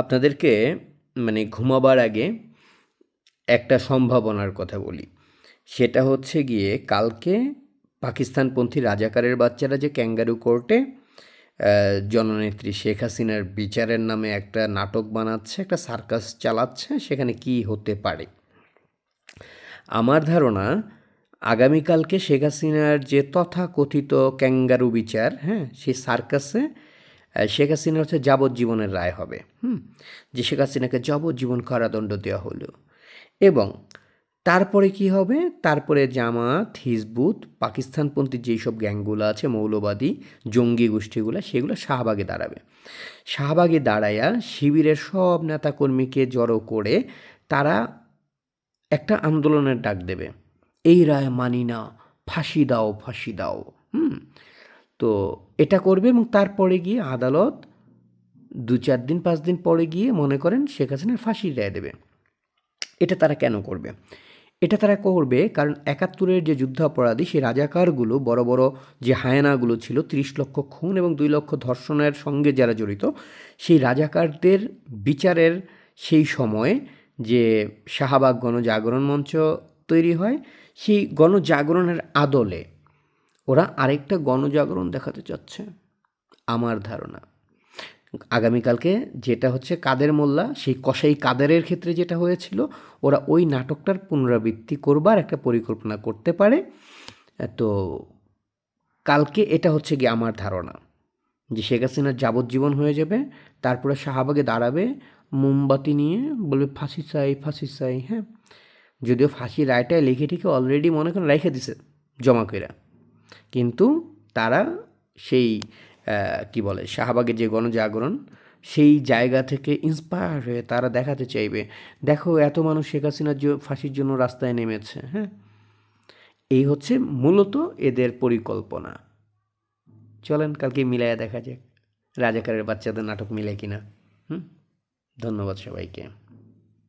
আপনাদেরকে মানে ঘুমাবার আগে একটা সম্ভাবনার কথা বলি। সেটা হচ্ছে গিয়ে কালকে পাকিস্তানপন্থী রাজাকারের বাচ্চারা যে ক্যাঙ্গারু কোর্টে জননেত্রী শেখ হাসিনার বিচারের নামে একটা নাটক বানাচ্ছে, একটা সার্কাস চালাচ্ছে, সেখানে কি হতে পারে। আমার ধারণা আগামীকালকে শেখ হাসিনার যে তথাকথিত ক্যাঙ্গারু বিচার, হ্যাঁ, সেই সার্কাসে শেখ হাসিনার হচ্ছে যাবজ্জীবনের রায় হবে। যে শেখ হাসিনাকে যাবজ্জীবন কারাদণ্ড দেওয়া হলো। এবং তারপরে কি হবে? তারপরে জামাত, হিজবুত, পাকিস্তানপন্থী যেই সব গ্যাংগুলো আছে, মৌলবাদী জঙ্গি গোষ্ঠীগুলো, সেগুলো শাহবাগে দাঁড়াবে। শাহবাগে দাঁড়াইয়া শিবিরের সব নেতাকর্মীকে জড়ো করে তারা একটা আন্দোলনের ডাক দেবে। এই রায় মানি না, ফাঁসি দাও, ফাঁসি দাও। তো এটা করবে এবং তারপরে গিয়ে আদালত 2-4 দিন 5 দিন পরে গিয়ে মনে করেন শেখ হাসিনার ফাঁসির রায় দেবে। এটা তারা কেন করবে? এটা তারা করবে কারণ ৭১-এর যে যুদ্ধাপরাধী সেই রাজাকারগুলো, বড় বড় যে হায়েনাগুলো ছিল, ৩০ লক্ষ খুন এবং ২ লক্ষ ধর্ষণের সঙ্গে যারা জড়িত, সেই রাজাকারদের বিচারের সেই সময়ে যে শাহবাগ গণজাগরণ মঞ্চ তৈরি হয়, সেই গণজাগরণের আদলে ওরা আরেকটা গণজাগরণ দেখাতে চাচ্ছে আমার ধারণা। আগামীকালকে যেটা হচ্ছে কাদের মোল্লা, সেই কসাই কাদেরের ক্ষেত্রে যেটা হয়েছিল, ওরা ওই নাটকটার পুনরাবৃত্তি করবার একটা পরিকল্পনা করতে পারে। তো কালকে এটা হচ্ছে গিয়ে আমার ধারণা যে শেখ হাসিনার যাবজ্জীবন হয়ে যাবে, তারপরে শাহবাগে দাঁড়াবে মোমবাতি নিয়ে, বলবে ফাঁসি চাই, ফাঁসি চাই। হ্যাঁ, যদিও ফাঁসি রায়টা লিখে ঠিকে অলরেডি মনে করেন রেখে দিছে জমা কইরা, কিন্তু তারা সেই কি বলে শাহবাগের যে গণজাগরণ, সেই জায়গা থেকে ইন্সপায়ার হয়ে তারা দেখাতে চাইবে, দেখো এত মানুষ শেখ হাসিনার ফাঁসির জন্য রাস্তায় নেমেছে। হ্যাঁ, এই হচ্ছে মূলত এদের পরিকল্পনা। চলেন কালকে মিলাইয়া দেখা যাক রাজাকারের বাচ্চাদের নাটক মিলে কিনা। ধন্যবাদ সবাইকে।